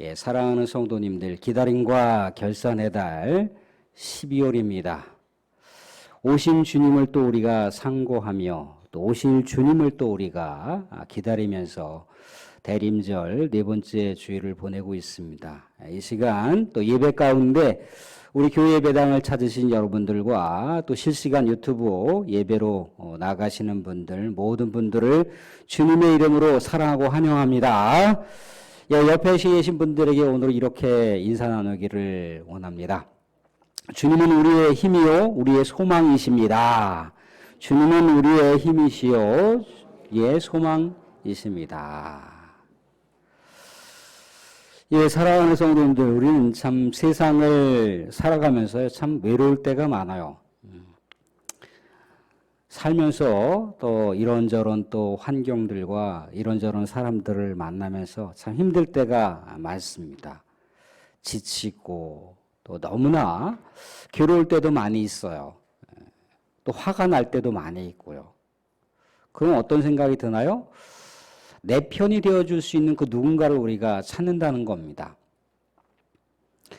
예, 사랑하는 성도님들, 기다림과 결산의 달 12월입니다. 오신 주님을 또 우리가 상고하며 또 오실 주님을 또 우리가 기다리면서 대림절 네 번째 주일을 보내고 있습니다. 이 시간 또 예배 가운데 우리 교회 예배당을 찾으신 여러분들과 또 실시간 유튜브 예배로 나가시는 분들 모든 분들을 주님의 이름으로 사랑하고 환영합니다. 옆에 계신 분들에게 오늘 이렇게 인사 나누기를 원합니다. 주님은 우리의 힘이요 우리의 소망이십니다. 주님은 우리의 힘이시요 예 소망이십니다. 예, 사랑하는 성도님들, 우리는 참 세상을 살아가면서 참 외로울 때가 많아요. 살면서 또 이런저런 또 환경들과 이런저런 사람들을 만나면서 참 힘들 때가 많습니다. 지치고 또 너무나 괴로울 때도 많이 있어요. 또 화가 날 때도 많이 있고요. 그럼 어떤 생각이 드나요? 내 편이 되어줄 수 있는 그 누군가를 우리가 찾는다는 겁니다.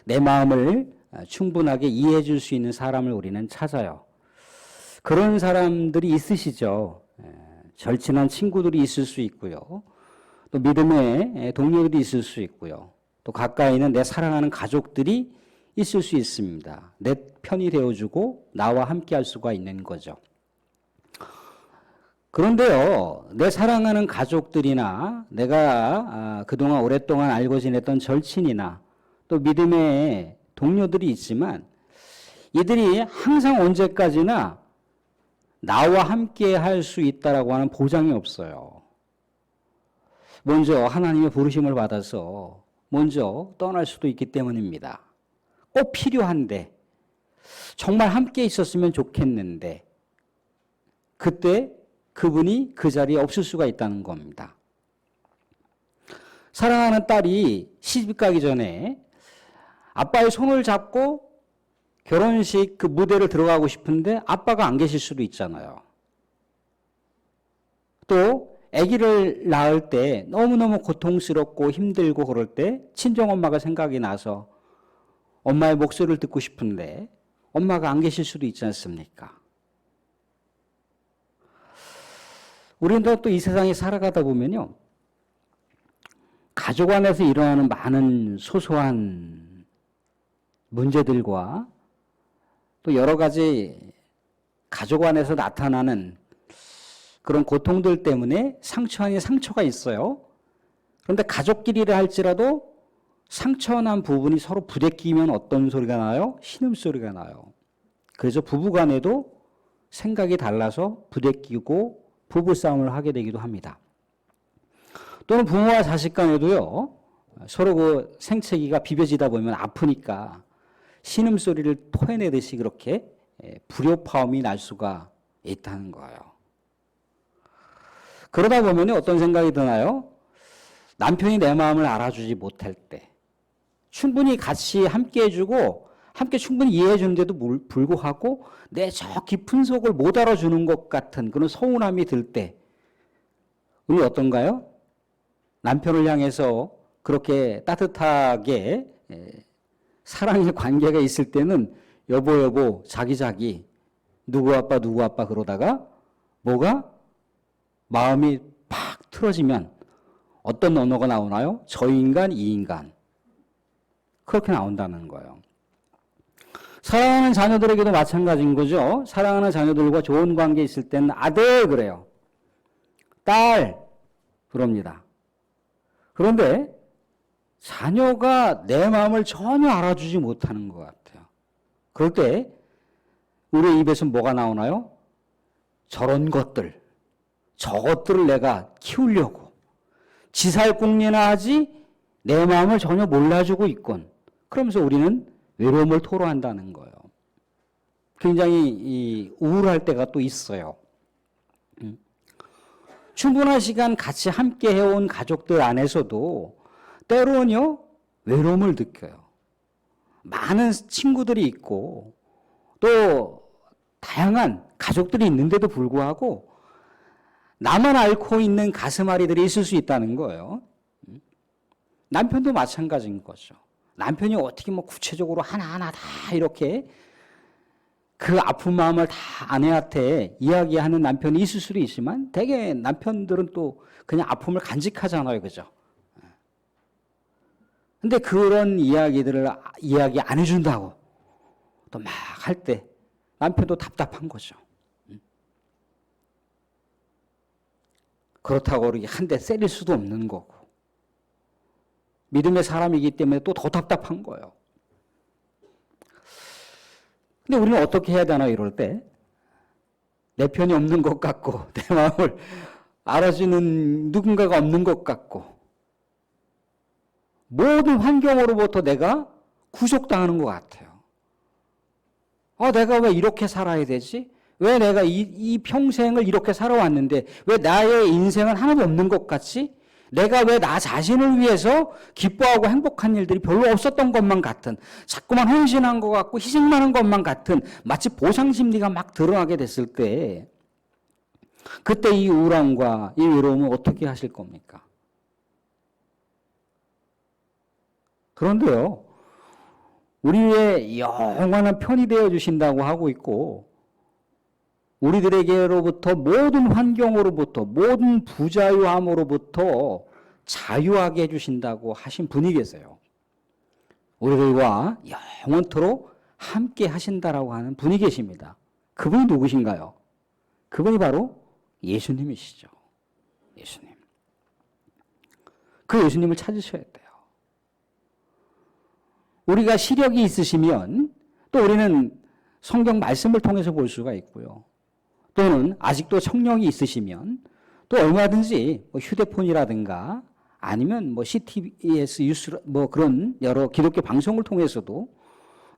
내 마음을 충분하게 이해해 줄 수 있는 사람을 우리는 찾아요. 그런 사람들이 있으시죠. 절친한 친구들이 있을 수 있고요. 또 믿음의 동료들이 있을 수 있고요. 또 가까이는 내 사랑하는 가족들이 있을 수 있습니다. 내 편이 되어주고 나와 함께 할 수가 있는 거죠. 그런데요, 내 사랑하는 가족들이나 내가 그동안 오랫동안 알고 지냈던 절친이나 또 믿음의 동료들이 있지만 이들이 항상 언제까지나 나와 함께 할 수 있다라고 하는 보장이 없어요. 먼저 하나님의 부르심을 받아서 먼저 떠날 수도 있기 때문입니다. 꼭 필요한데 정말 함께 있었으면 좋겠는데 그때 그분이 그 자리에 없을 수가 있다는 겁니다. 사랑하는 딸이 시집 가기 전에 아빠의 손을 잡고 결혼식 그 무대를 들어가고 싶은데 아빠가 안 계실 수도 있잖아요. 또 아기를 낳을 때 너무너무 고통스럽고 힘들고 그럴 때 친정엄마가 생각이 나서 엄마의 목소리를 듣고 싶은데 엄마가 안 계실 수도 있지 않습니까? 우리는 또 이 세상에 살아가다 보면요. 가족 안에서 일어나는 많은 소소한 문제들과 또 여러 가지 가족 안에서 나타나는 그런 고통들 때문에 상처 아닌 상처가 있어요. 그런데 가족끼리를 할지라도 상처난 부분이 서로 부대끼면 어떤 소리가 나요? 신음소리가 나요. 그래서 부부간에도 생각이 달라서 부대끼고 부부싸움을 하게 되기도 합니다. 또는 부모와 자식 간에도요. 서로 그 생채기가 비벼지다 보면 아프니까 신음소리를 토해내듯이 그렇게 불협화음이 날 수가 있다는 거예요. 그러다 보면 어떤 생각이 드나요? 남편이 내 마음을 알아주지 못할 때 충분히 같이 함께 해주고 함께 충분히 이해해 주는데도 불구하고 내 저 깊은 속을 못 알아주는 것 같은 그런 서운함이 들 때 우리 어떤가요? 남편을 향해서 그렇게 따뜻하게 사랑의 관계가 있을 때는 여보 자기 누구 아빠 그러다가 뭐가 마음이 팍 틀어지면 어떤 언어가 나오나요? 저 인간 이 인간 그렇게 나온다는 거예요. 사랑하는 자녀들에게도 마찬가지인 거죠. 사랑하는 자녀들과 좋은 관계 있을 때는 아들 그래요. 딸 그럽니다. 그런데 자녀가 내 마음을 전혀 알아주지 못하는 것 같아요. 그럴 때 우리 입에서 뭐가 나오나요? 저런 것들, 저것들을 내가 키우려고 지살공리나 하지 내 마음을 전혀 몰라주고 있건 그러면서 우리는 외로움을 토로한다는 거예요. 굉장히 우울할 때가 또 있어요. 충분한 시간 같이 함께 해온 가족들 안에서도 때로는요, 외로움을 느껴요. 많은 친구들이 있고 또 다양한 가족들이 있는데도 불구하고 나만 앓고 있는 가슴앓이들이 있을 수 있다는 거예요. 남편도 마찬가지인 거죠. 남편이 어떻게 뭐 구체적으로 하나하나 다 이렇게 그 아픈 마음을 다 아내한테 이야기하는 남편이 있을 수도 있지만 대개 남편들은 또 그냥 아픔을 간직하잖아요. 그죠? 근데 그런 이야기들을 이야기 안 해준다고 또 막 할 때 남편도 답답한 거죠. 그렇다고 이렇게 한 대 때릴 수도 없는 거고. 믿음의 사람이기 때문에 또 더 답답한 거예요. 근데 우리는 어떻게 해야 되나 이럴 때? 내 편이 없는 것 같고 내 마음을 알아주는 누군가가 없는 것 같고 모든 환경으로부터 내가 구속당하는 것 같아요. 내가 왜 이렇게 살아야 되지? 왜 내가 이 평생을 이렇게 살아왔는데 왜 나의 인생은 하나도 없는 것 같지? 내가 왜 나 자신을 위해서 기뻐하고 행복한 일들이 별로 없었던 것만 같은, 자꾸만 헌신한 것 같고 희생만 한 것만 같은 마치 보상심리가 막 드러나게 됐을 때 그때 이 우울함과 이 외로움은 어떻게 하실 겁니까? 그런데요, 우리의 영원한 편이 되어 주신다고 하고 있고 우리들에게로부터 모든 환경으로부터 모든 부자유함으로부터 자유하게 해주신다고 하신 분이 계세요. 우리들과 영원토록 함께 하신다라고 하는 분이 계십니다. 그분이 누구신가요? 그분이 바로 예수님이시죠. 예수님. 그 예수님을 찾으셔야 돼요. 우리가 시력이 있으시면 또 우리는 성경 말씀을 통해서 볼 수가 있고요. 또는 아직도 청력이 있으시면 또 얼마든지 뭐 휴대폰이라든가 아니면 뭐 CTBS 뉴스 뭐 그런 여러 기독교 방송을 통해서도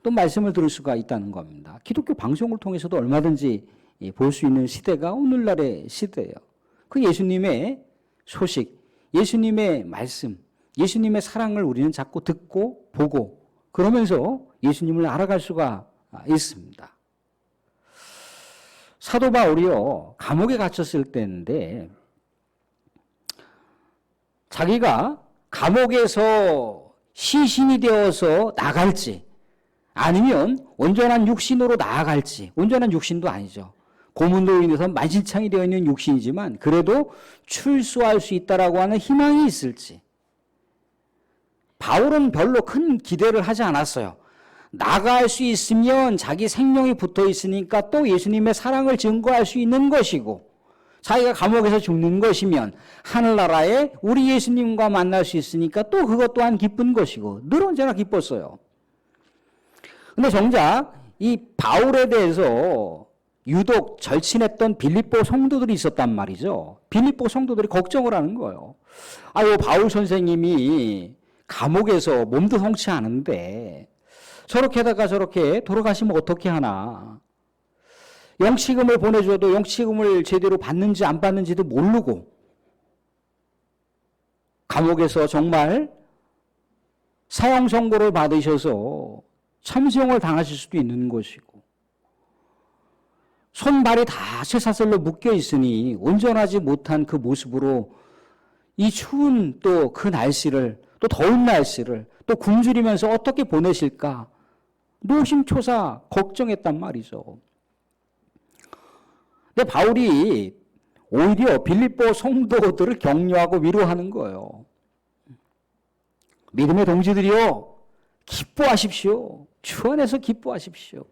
또 말씀을 들을 수가 있다는 겁니다. 기독교 방송을 통해서도 얼마든지 볼 수 있는 시대가 오늘날의 시대예요. 그 예수님의 소식, 예수님의 말씀, 예수님의 사랑을 우리는 자꾸 듣고 보고 그러면서 예수님을 알아갈 수가 있습니다. 사도 바울이요, 감옥에 갇혔을 때인데 자기가 감옥에서 시신이 되어서 나갈지 아니면 온전한 육신으로 나아갈지, 온전한 육신도 아니죠. 고문으로 인해서 만신창이 되어 있는 육신이지만 그래도 출소할 수 있다라고 하는 희망이 있을지. 바울은 별로 큰 기대를 하지 않았어요. 나갈 수 있으면 자기 생명이 붙어 있으니까 또 예수님의 사랑을 증거할 수 있는 것이고 자기가 감옥에서 죽는 것이면 하늘나라에 우리 예수님과 만날 수 있으니까 또 그것 또한 기쁜 것이고 늘 언제나 기뻤어요. 근데 정작 이 바울에 대해서 유독 절친했던 빌립보 성도들이 있었단 말이죠. 빌립보 성도들이 걱정을 하는 거예요. 아유, 바울 선생님이 감옥에서 몸도 성치 않은데 저렇게다가 저렇게 돌아가시면 어떻게 하나. 영치금을 보내줘도 영치금을 제대로 받는지 안 받는지도 모르고 감옥에서 정말 사형 선고를 받으셔서 참수형을 당하실 수도 있는 것이고 손발이 다 쇠사슬로 묶여 있으니 온전하지 못한 그 모습으로 이 추운 또 그 날씨를 또 더운 날씨를 또 굶주리면서 어떻게 보내실까 노심초사 걱정했단 말이죠. 근데 바울이 오히려 빌립보 성도들을 격려하고 위로하는 거예요. 믿음의 동지들이요, 기뻐하십시오. 주 안에서 기뻐하십시오.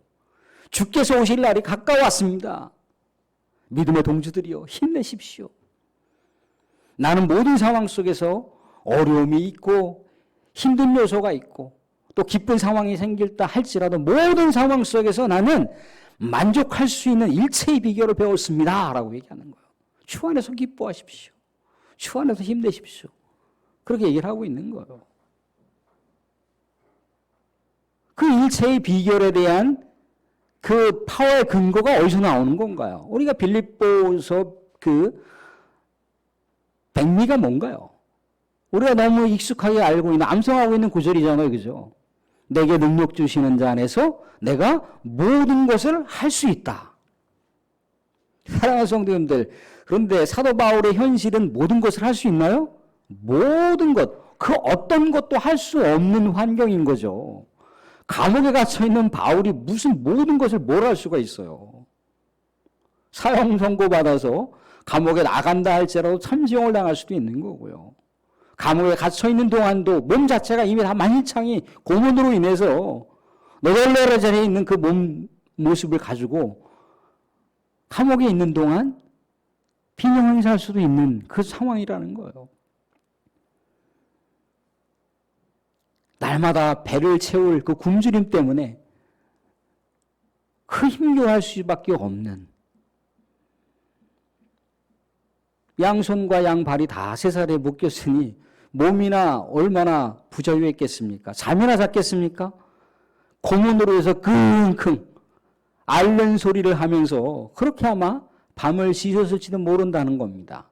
주께서 오실 날이 가까웠습니다. 믿음의 동지들이요, 힘내십시오. 나는 모든 상황 속에서 어려움이 있고 힘든 요소가 있고 또 기쁜 상황이 생길다 할지라도 모든 상황 속에서 나는 만족할 수 있는 일체의 비결을 배웠습니다. 라고 얘기하는 거예요. 주 안에서 기뻐하십시오. 주 안에서 힘내십시오. 그렇게 얘기를 하고 있는 거예요. 그 일체의 비결에 대한 그 파워의 근거가 어디서 나오는 건가요? 우리가 빌립보서 그 백미가 뭔가요? 우리가 너무 익숙하게 알고 있는, 암송하고 있는 구절이잖아요. 그죠? 내게 능력 주시는 자 안에서 내가 모든 것을 할 수 있다. 사랑하는 성도님들, 그런데 사도 바울의 현실은 모든 것을 할 수 있나요? 모든 것, 그 어떤 것도 할 수 없는 환경인 거죠. 감옥에 갇혀 있는 바울이 무슨 모든 것을 뭘 할 수가 있어요. 사형 선고받아서 감옥에 나간다 할지라도 참지형을 당할 수도 있는 거고요. 감옥에 갇혀 있는 동안도 몸 자체가 이미 다 만신창이 고문으로 인해서 너덜너덜 자리에 있는 그 몸 모습을 가지고 감옥에 있는 동안 빈혈행사할 수도 있는 그 상황이라는 거예요. 날마다 배를 채울 그 굶주림 때문에 그 힘겨워할 수밖에 없는, 양손과 양발이 다 쇠살에 묶였으니 몸이나 얼마나 부자유했겠습니까? 잠이나 잤겠습니까? 고문으로 해서 끙끙 앓는 소리를 하면서 그렇게 아마 밤을 지새웠을지도 모른다는 겁니다.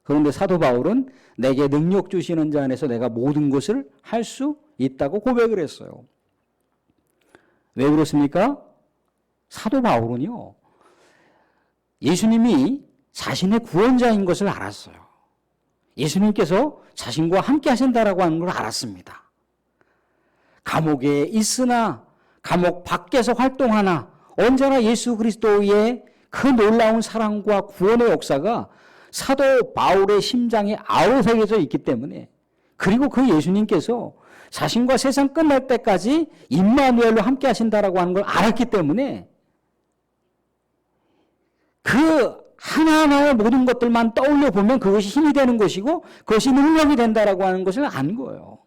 그런데 사도 바울은 내게 능력 주시는 자 안에서 내가 모든 것을 할 수 있다고 고백을 했어요. 왜 그렇습니까? 사도 바울은요, 예수님이 자신의 구원자인 것을 알았어요. 예수님께서 자신과 함께 하신다라고 하는 걸 알았습니다. 감옥에 있으나 감옥 밖에서 활동하나 언제나 예수 그리스도의 그 놀라운 사랑과 구원의 역사가 사도 바울의 심장에 아우새겨져 있기 때문에, 그리고 그 예수님께서 자신과 세상 끝날 때까지 임마누엘로 함께 하신다라고 하는 걸 알았기 때문에 그 하나하나의 모든 것들만 떠올려 보면 그것이 힘이 되는 것이고 그것이 능력이 된다라고 하는 것을 안 거예요.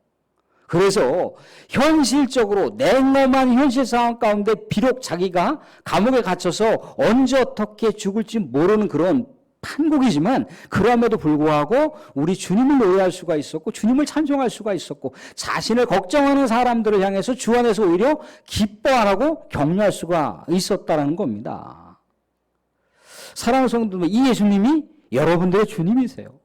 그래서 현실적으로 냉엄한 현실 상황 가운데 비록 자기가 감옥에 갇혀서 언제 어떻게 죽을지 모르는 그런 판국이지만 그럼에도 불구하고 우리 주님을 노래할 수가 있었고 주님을 찬송할 수가 있었고 자신을 걱정하는 사람들을 향해서 주 안에서 오히려 기뻐하라고 격려할 수가 있었다는 겁니다. 사랑하는 성도들, 이 예수님이 여러분들의 주님이세요.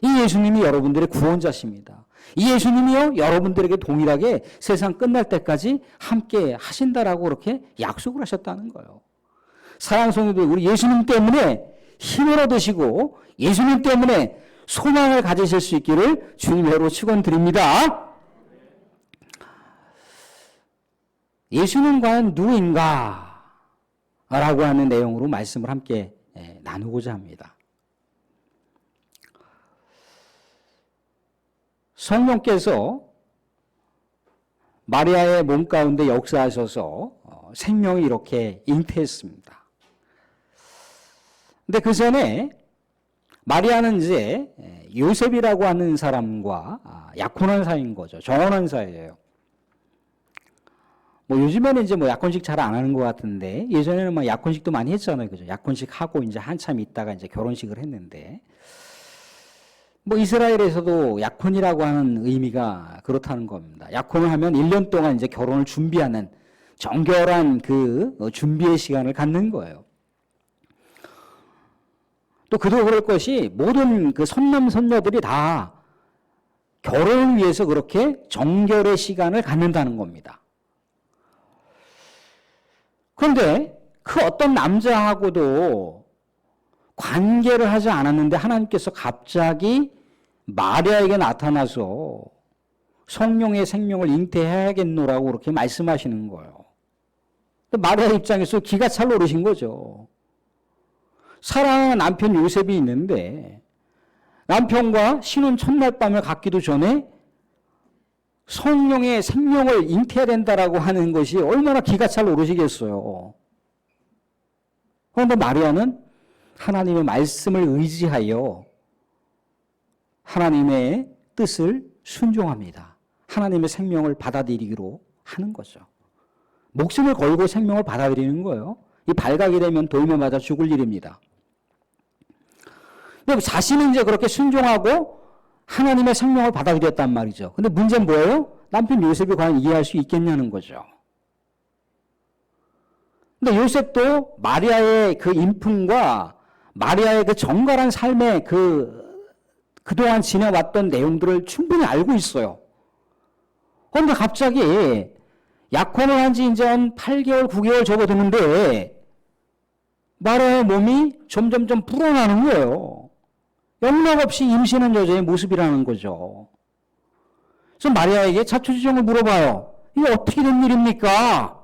이 예수님이 여러분들의 구원자십니다. 이 예수님이요 여러분들에게 동일하게 세상 끝날 때까지 함께 하신다라고 그렇게 약속을 하셨다는 거예요. 사랑하는 성도들, 우리 예수님 때문에 힘을 얻으시고 예수님 때문에 소망을 가지실 수 있기를 주님으로 축원드립니다. 예수는 과연 누구인가? 라고 하는 내용으로 말씀을 함께 나누고자 합니다. 성령께서 마리아의 몸 가운데 역사하셔서 생명이 이렇게 잉태했습니다. 근데 그 전에 마리아는 이제 요셉이라고 하는 사람과 약혼한 사이인 거죠. 정혼한 사이예요. 뭐 요즘에는 이제 뭐 약혼식 잘 안 하는 것 같은데 예전에는 막 약혼식도 많이 했잖아요. 그죠? 약혼식 하고 이제 한참 있다가 이제 결혼식을 했는데 뭐 이스라엘에서도 약혼이라고 하는 의미가 그렇다는 겁니다. 약혼을 하면 1년 동안 이제 결혼을 준비하는 정결한 그 준비의 시간을 갖는 거예요. 또 그도 그럴 것이 모든 그 선남 선녀들이 다 결혼을 위해서 그렇게 정결의 시간을 갖는다는 겁니다. 그런데 그 어떤 남자하고도 관계를 하지 않았는데 하나님께서 갑자기 마리아에게 나타나서 성령의 생명을 잉태해야겠노라고 그렇게 말씀하시는 거예요. 마리아 입장에서 기가 찰 오르신 거죠. 사랑하는 남편 요셉이 있는데 남편과 신혼 첫날 밤을 갖기도 전에 성령의 생명을 잉태해야 된다라고 하는 것이 얼마나 기가 찰 오르시겠어요. 그런데 마리아는 하나님의 말씀을 의지하여 하나님의 뜻을 순종합니다. 하나님의 생명을 받아들이기로 하는 거죠. 목숨을 걸고 생명을 받아들이는 거예요. 이 발각이 되면 돌며 맞아 죽을 일입니다. 근데 자신은 이제 그렇게 순종하고 하나님의 생명을 받아들였단 말이죠. 근데 문제는 뭐예요? 남편 요셉이 과연 이해할 수 있겠냐는 거죠. 근데 요셉도 마리아의 그 인품과 마리아의 그 정갈한 삶의 그동안 지내왔던 내용들을 충분히 알고 있어요. 그런데 갑자기 약혼을 한 지 이제 한 8개월, 9개월 접어드는데 마리아의 몸이 점점점 불어나는 거예요. 영락없이 임신한 여자의 모습이라는 거죠. 그래서 마리아에게 자초지종을 물어봐요. 이게 어떻게 된 일입니까?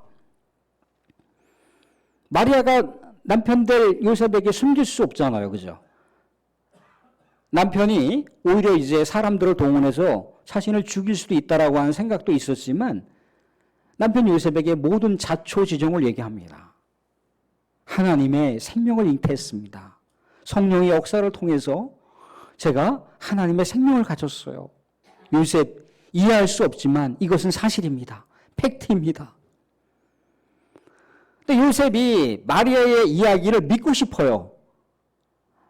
마리아가 남편 될 요셉에게 숨길 수 없잖아요. 그죠? 남편이 오히려 이제 사람들을 동원해서 자신을 죽일 수도 있다라고 하는 생각도 있었지만 남편 요셉에게 모든 자초지종을 얘기합니다. 하나님의 생명을 잉태했습니다. 성령의 역사를 통해서 제가 하나님의 생명을 가졌어요. 요셉 이해할 수 없지만 이것은 사실입니다. 팩트입니다. 근데 요셉이 마리아의 이야기를 믿고 싶어요.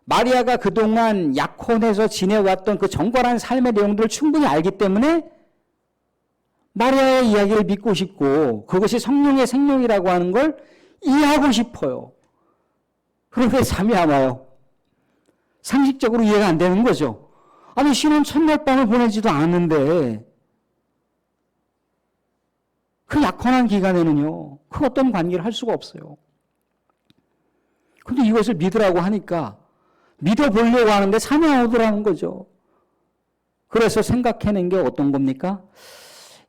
마리아가 그동안 약혼해서 지내왔던 그 정갈한 삶의 내용들을 충분히 알기 때문에 마리아의 이야기를 믿고 싶고 그것이 성령의 생명이라고 하는 걸 이해하고 싶어요. 그런데 잠이 안 와요. 상식적으로 이해가 안 되는 거죠. 아니 신혼 첫날 밤을 보내지도 않았는데 그 약혼한 기간에는요. 그 어떤 관계를 할 수가 없어요. 근데 이것을 믿으라고 하니까 믿어보려고 하는데 잠이 안 오더라는 거죠. 그래서 생각해낸 게 어떤 겁니까?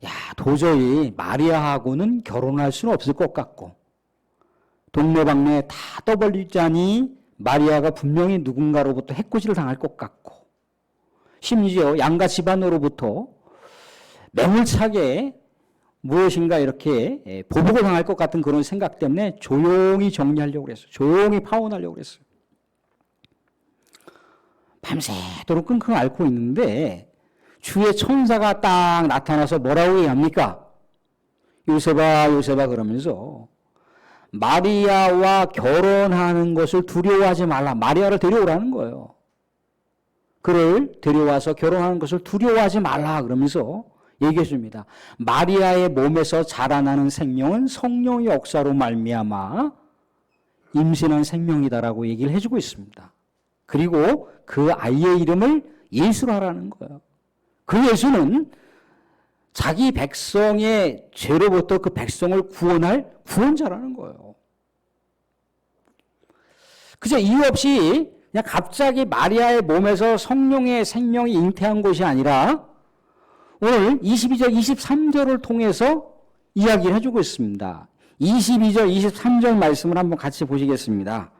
야, 도저히 마리아하고는 결혼할 수는 없을 것 같고 동네방네 다 떠벌리자니 마리아가 분명히 누군가로부터 해코지를 당할 것 같고 심지어 양가 집안으로부터 매몰차게 무엇인가 이렇게 보복을 당할 것 같은 그런 생각 때문에 조용히 정리하려고 그랬어요. 조용히 파혼하려고 그랬어요. 밤새도록 끙끙 앓고 있는데 주의 천사가 딱 나타나서 뭐라고 얘기합니까? 요셉아 요셉아 그러면서 마리아와 결혼하는 것을 두려워하지 말라. 마리아를 데려오라는 거예요. 그를 데려와서 결혼하는 것을 두려워하지 말라 그러면서 얘기해 줍니다. 마리아의 몸에서 자라나는 생명은 성령의 역사로 말미암아 임신한 생명이다라고 얘기를 해주고 있습니다. 그리고 그 아이의 이름을 예수로 하라는 거예요. 그 예수는 자기 백성의 죄로부터 그 백성을 구원할 구원자라는 거예요. 그저 이유 없이 그냥 갑자기 마리아의 몸에서 성령의 생명이 잉태한 것이 아니라 오늘 22절, 23절을 통해서 이야기를 해주고 있습니다. 22절, 23절 말씀을 한번 같이 보시겠습니다.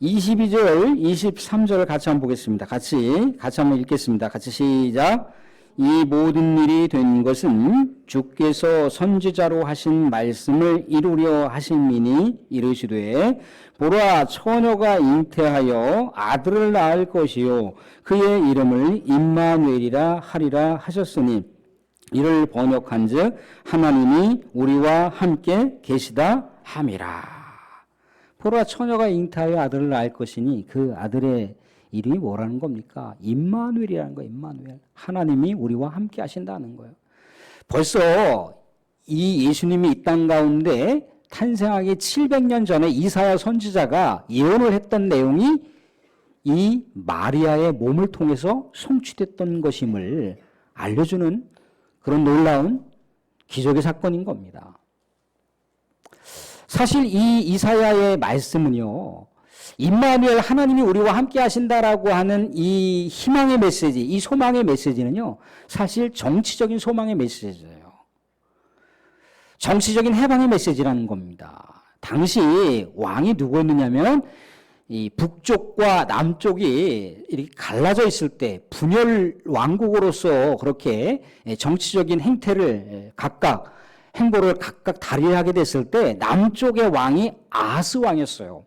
22절, 23절을 같이 한번 보겠습니다. 같이 한번 읽겠습니다. 같이 시작. 이 모든 일이 된 것은 주께서 선지자로 하신 말씀을 이루려 하심이니 이르시되 보라 처녀가 잉태하여 아들을 낳을 것이요 그의 이름을 임마누엘이라 하리라 하셨으니 이를 번역한즉 하나님이 우리와 함께 계시다 함이라. 보라 처녀가 잉태하여 아들을 낳을 것이니 그 아들의 이름이 뭐라는 겁니까? 임마누엘이라는 거예요. 임마누엘. 하나님이 우리와 함께 하신다는 거예요. 벌써 이 예수님이 이 땅 가운데 탄생하기 700년 전에 이사야 선지자가 예언을 했던 내용이 이 마리아의 몸을 통해서 성취됐던 것임을 알려주는 그런 놀라운 기적의 사건인 겁니다. 사실 이 이사야의 말씀은요. 임마누엘 하나님이 우리와 함께 하신다라고 하는 이 희망의 메시지, 이 소망의 메시지는요. 사실 정치적인 소망의 메시지예요. 정치적인 해방의 메시지라는 겁니다. 당시 왕이 누구였느냐면 이 북쪽과 남쪽이 이렇게 갈라져 있을 때 분열 왕국으로서 그렇게 정치적인 행태를 각각 행보를 각각 다리하게 됐을 때 남쪽의 왕이 아하스 왕이었어요.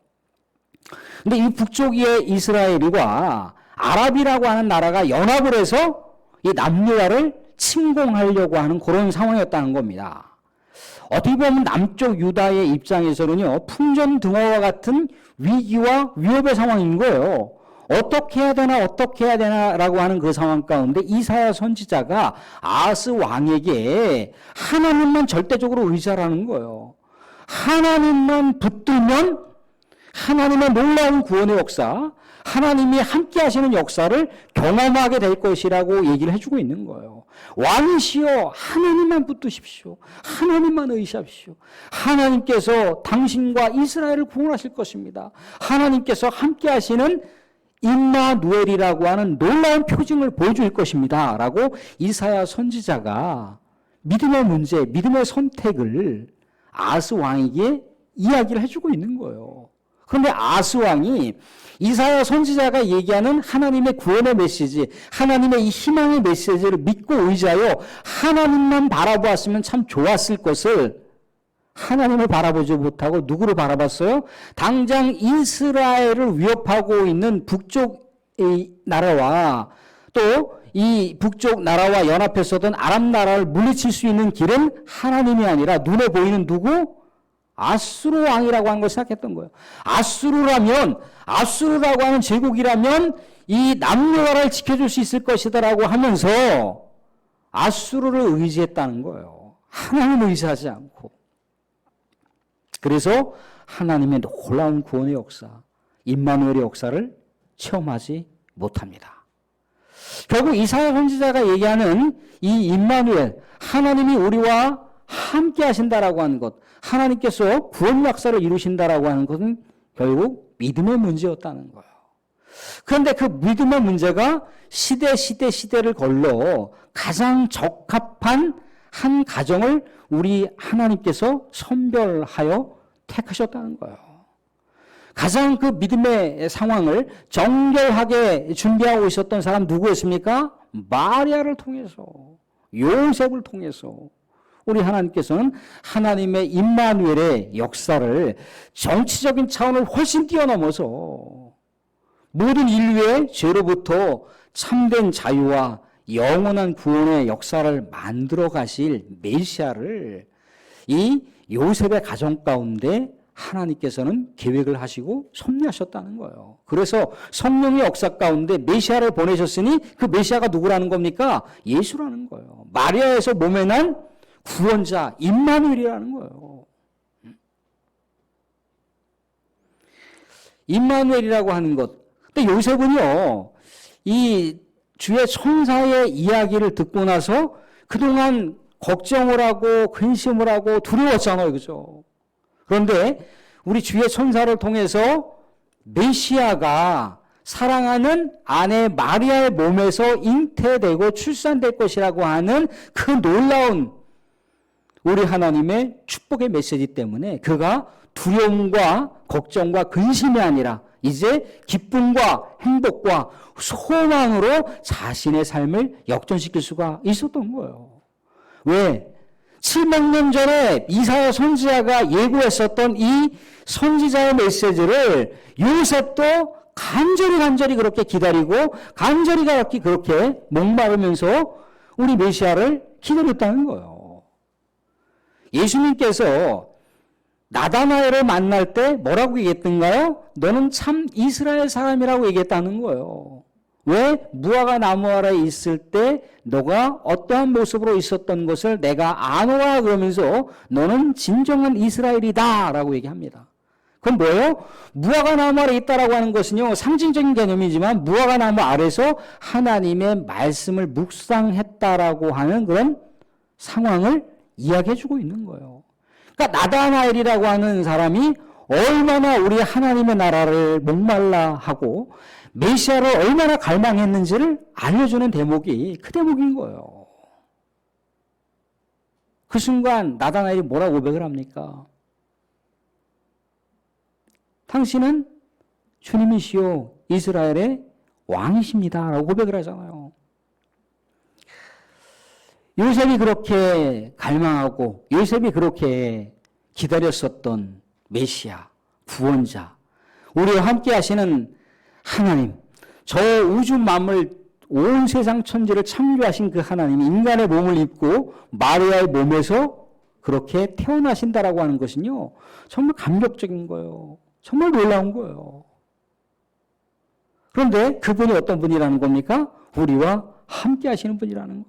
근데 이 북쪽의 이스라엘과 아랍이라고 하는 나라가 연합을 해서 이 남유다를 침공하려고 하는 그런 상황이었다는 겁니다. 어떻게 보면 남쪽 유다의 입장에서는요, 풍전등화와 같은 위기와 위협의 상황인 거예요. 어떻게 해야 되나라고 하는 그 상황 가운데 이사야 선지자가 아하스 왕에게 하나님만 절대적으로 의지하라는 거예요. 하나님만 붙들면 하나님의 놀라운 구원의 역사, 하나님이 함께 하시는 역사를 경험하게 될 것이라고 얘기를 해주고 있는 거예요. 왕이시여 하나님만 붙드십시오. 하나님만 의지하십시오. 하나님께서 당신과 이스라엘을 구원하실 것입니다. 하나님께서 함께 하시는 임마누엘이라고 하는 놀라운 표징을 보여줄 것입니다. 라고 이사야 선지자가 믿음의 문제, 믿음의 선택을 아스 왕에게 이야기를 해주고 있는 거예요. 그런데 아스 왕이 이사야 선지자가 얘기하는 하나님의 구원의 메시지, 하나님의 이 희망의 메시지를 믿고 의지하여 하나님만 바라보았으면 참 좋았을 것을 하나님을 바라보지 못하고 누구를 바라봤어요? 당장 이스라엘을 위협하고 있는 북쪽의 나라와 또 이 북쪽 나라와 연합했었던 아람 나라를 물리칠 수 있는 길은 하나님이 아니라 눈에 보이는 누구? 아수르 왕이라고 하는 걸 생각했던 거예요. 아수르라고 하는 제국이라면 이 남유다를 지켜줄 수 있을 것이다라고 하면서 아수르를 의지했다는 거예요. 하나님을 의지하지 않고. 그래서 하나님의 놀라운 구원의 역사, 임마누엘의 역사를 체험하지 못합니다. 결국 이사야 선지자가 얘기하는 이 임마누엘, 하나님이 우리와 함께 하신다라고 하는 것, 하나님께서 구원 역사를 이루신다라고 하는 것은 결국 믿음의 문제였다는 거예요. 그런데 그 믿음의 문제가 시대를 걸러 가장 적합한 한 가정을 우리 하나님께서 선별하여 택하셨다는 거예요. 가장 그 믿음의 상황을 정결하게 준비하고 있었던 사람 누구였습니까? 마리아를 통해서, 요셉을 통해서 우리 하나님께서는 하나님의 임마누엘의 역사를 정치적인 차원을 훨씬 뛰어넘어서 모든 인류의 죄로부터 참된 자유와 영원한 구원의 역사를 만들어 가실 메시아를 이 요셉의 가정 가운데 하나님께서는 계획을 하시고 섭리하셨다는 거예요. 그래서 성령의 역사 가운데 메시아를 보내셨으니 그 메시아가 누구라는 겁니까? 예수라는 거예요. 마리아에서 몸에 난 구원자 임마누엘이라는 거예요. 임마누엘이라고 하는 것. 근데 요셉은요, 이 주의 천사의 이야기를 듣고 나서 그동안 걱정을 하고 근심을 하고 두려웠잖아요. 그죠? 그런데 우리 주의 천사를 통해서 메시아가 사랑하는 아내 마리아의 몸에서 잉태되고 출산될 것이라고 하는 그 놀라운 우리 하나님의 축복의 메시지 때문에 그가 두려움과 걱정과 근심이 아니라 이제 기쁨과 행복과 소망으로 자신의 삶을 역전시킬 수가 있었던 거예요. 왜? 700년 전에 이사야 선지자가 예고했었던 이 선지자의 메시지를 요셉도 간절히 그렇게 기다리고 간절히 그렇게 목마르면서 우리 메시아를 기다렸다는 거예요. 예수님께서 나다나엘을 만날 때 뭐라고 얘기했던가요? 너는 참 이스라엘 사람이라고 얘기했다는 거예요. 왜? 무화과 나무 아래에 있을 때 너가 어떠한 모습으로 있었던 것을 내가 아노라 그러면서 너는 진정한 이스라엘이다 라고 얘기합니다. 그럼 뭐예요? 무화과 나무 아래에 있다라고 하는 것은요, 상징적인 개념이지만 무화과 나무 아래에서 하나님의 말씀을 묵상했다라고 하는 그런 상황을 이야기해주고 있는 거예요. 그러니까 나다나엘이라고 하는 사람이 얼마나 우리 하나님의 나라를 목말라 하고 메시아를 얼마나 갈망했는지를 알려주는 대목이 그 대목인 거예요. 그 순간 나다나엘이 뭐라고 고백을 합니까? 당신은 주님이시요 이스라엘의 왕이십니다 라고 고백을 하잖아요. 요셉이 그렇게 갈망하고 요셉이 그렇게 기다렸었던 메시아, 구원자, 우리와 함께 하시는 하나님, 저 우주 만물 온 세상 천지를 창조하신 그 하나님이 인간의 몸을 입고 마리아의 몸에서 그렇게 태어나신다라고 하는 것은요, 정말 감격적인 거예요. 정말 놀라운 거예요. 그런데 그분이 어떤 분이라는 겁니까? 우리와 함께 하시는 분이라는 거예요.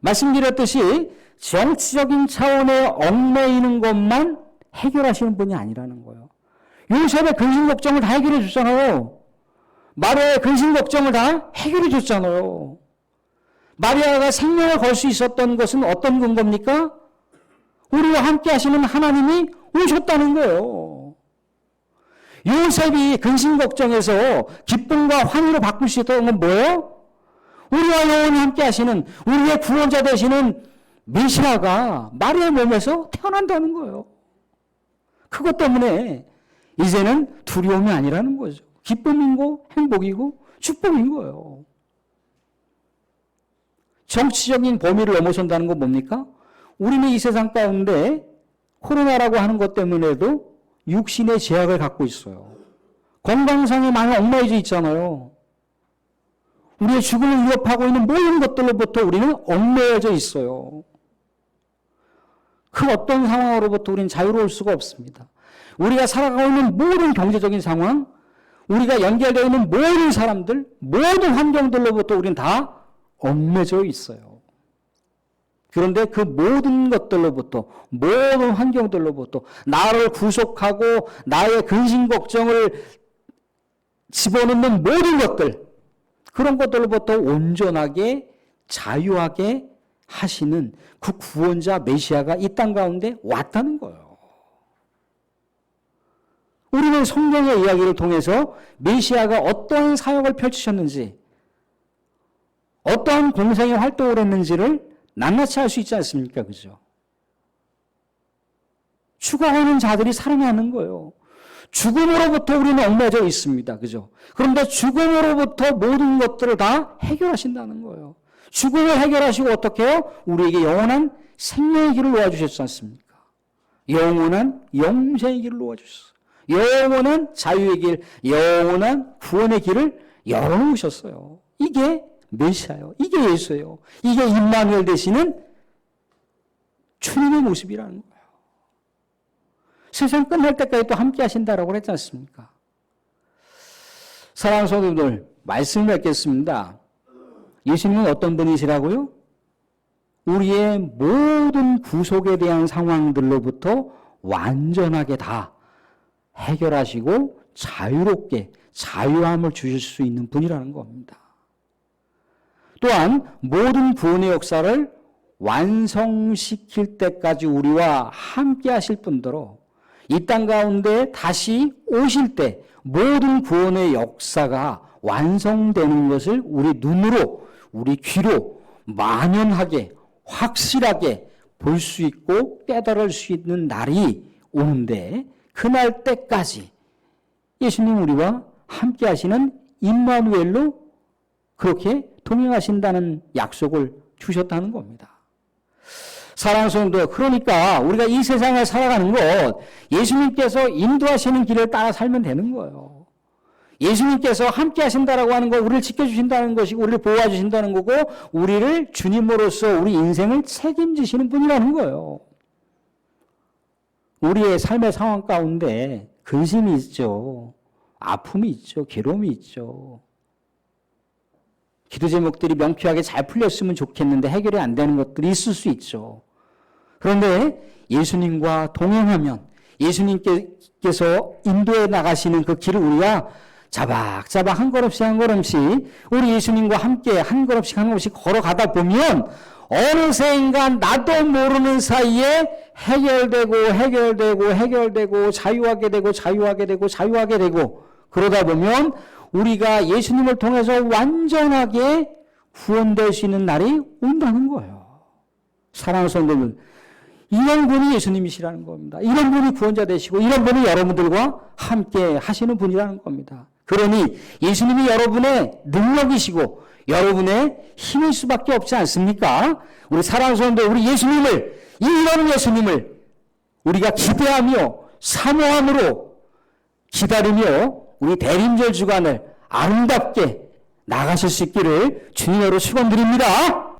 말씀드렸듯이 정치적인 차원에 얽매이는 것만 해결하시는 분이 아니라는 거예요. 요셉의 근심 걱정을 다 해결해 줬잖아요. 마리아의 근심 걱정을 다 해결해 줬잖아요. 마리아가 생명을 걸 수 있었던 것은 어떤 근거입니까? 우리와 함께 하시는 하나님이 오셨다는 거예요. 요셉이 근심 걱정에서 기쁨과 환희로 바꿀 수 있었던 건 뭐예요? 우리와 영원히 함께 하시는 우리의 구원자 되시는 메시아가 마리아의 몸에서 태어난다는 거예요. 그것 때문에 이제는 두려움이 아니라는 거죠. 기쁨이고 행복이고 축복인 거예요. 정치적인 범위를 넘어선다는 건 뭡니까? 우리는 이 세상 가운데 코로나라고 하는 것 때문에도 육신의 제약을 갖고 있어요. 건강상에 많이 얽매여져 있잖아요. 우리의 죽음을 위협하고 있는 모든 것들로부터 우리는 얽매여져 있어요. 그 어떤 상황으로부터 우리는 자유로울 수가 없습니다. 우리가 살아가고 있는 모든 경제적인 상황, 우리가 연결되어 있는 모든 사람들, 모든 환경들로부터 우리는 다 얽매여 있어요. 그런데 그 모든 것들로부터, 모든 환경들로부터 나를 구속하고 나의 근심 걱정을 집어넣는 모든 것들, 그런 것들로부터 온전하게 자유하게 하시는 그 구원자 메시아가 이 땅 가운데 왔다는 거예요. 우리는 성경의 이야기를 통해서 메시아가 어떠한 사역을 펼치셨는지, 어떠한 공생의 활동을 했는지를 낱낱이 알 수 있지 않습니까? 그죠? 추가하는 자들이 살아나는 거예요. 죽음으로부터 우리는 얽매여 있습니다. 그죠? 그런데 죽음으로부터 모든 것들을 다 해결하신다는 거예요. 죽음을 해결하시고 어떻게 해요? 우리에게 영원한 생명의 길을 놓아주셨지 않습니까? 영원한 영생의 길을 놓아주셨어요. 영원한 자유의 길, 영원한 구원의 길을 열어놓으셨어요. 이게 메시아예요. 이게 예수예요. 이게 임마누엘 되시는 주님의 모습이라는 거예요. 세상 끝날 때까지 또 함께 하신다라고 그랬지 않습니까? 사랑하는 성도들, 말씀을 맺겠습니다. 예수님은 어떤 분이시라고요? 우리의 모든 구속에 대한 상황들로부터 완전하게 다 해결하시고 자유롭게 자유함을 주실 수 있는 분이라는 겁니다. 또한 모든 구원의 역사를 완성시킬 때까지 우리와 함께 하실 분들로 이 땅 가운데 다시 오실 때 모든 구원의 역사가 완성되는 것을 우리 눈으로, 우리 귀로 만연하게, 확실하게 볼 수 있고 깨달을 수 있는 날이 오는데 그날 때까지 예수님 우리와 함께 하시는 임마누엘로 그렇게 동행하신다는 약속을 주셨다는 겁니다. 사랑하는 성도, 그러니까 우리가 이 세상을 살아가는 것 예수님께서 인도하시는 길을 따라 살면 되는 거예요. 예수님께서 함께 하신다라고 하는 거 우리를 지켜주신다는 것이고 우리를 보호해주신다는 거고 우리를 주님으로서 우리 인생을 책임지시는 분이라는 거예요. 우리의 삶의 상황 가운데 근심이 있죠. 아픔이 있죠. 괴로움이 있죠. 기도 제목들이 명쾌하게 잘 풀렸으면 좋겠는데 해결이 안 되는 것들이 있을 수 있죠. 그런데 예수님과 동행하면 예수님께서 인도해 나가시는 그 길을 우리가 자박자박 한 걸음씩 한 걸음씩 우리 예수님과 함께 한 걸음씩 한 걸음씩 걸어가다 보면 어느새인가 나도 모르는 사이에 해결되고 자유하게 되고 그러다 보면 우리가 예수님을 통해서 완전하게 구원될 수 있는 날이 온다는 거예요. 사랑하는 성도들, 이런 분이 예수님이시라는 겁니다. 이런 분이 구원자 되시고 이런 분이 여러분들과 함께 하시는 분이라는 겁니다. 그러니 예수님이 여러분의 능력이시고 여러분의 힘일 수밖에 없지 않습니까? 우리 사랑하는 성도, 우리 예수님을, 이런 예수님을 우리가 기대하며 사모함으로 기다리며 우리 대림절 주간을 아름답게 나가실 수 있기를 주님으로 축원드립니다.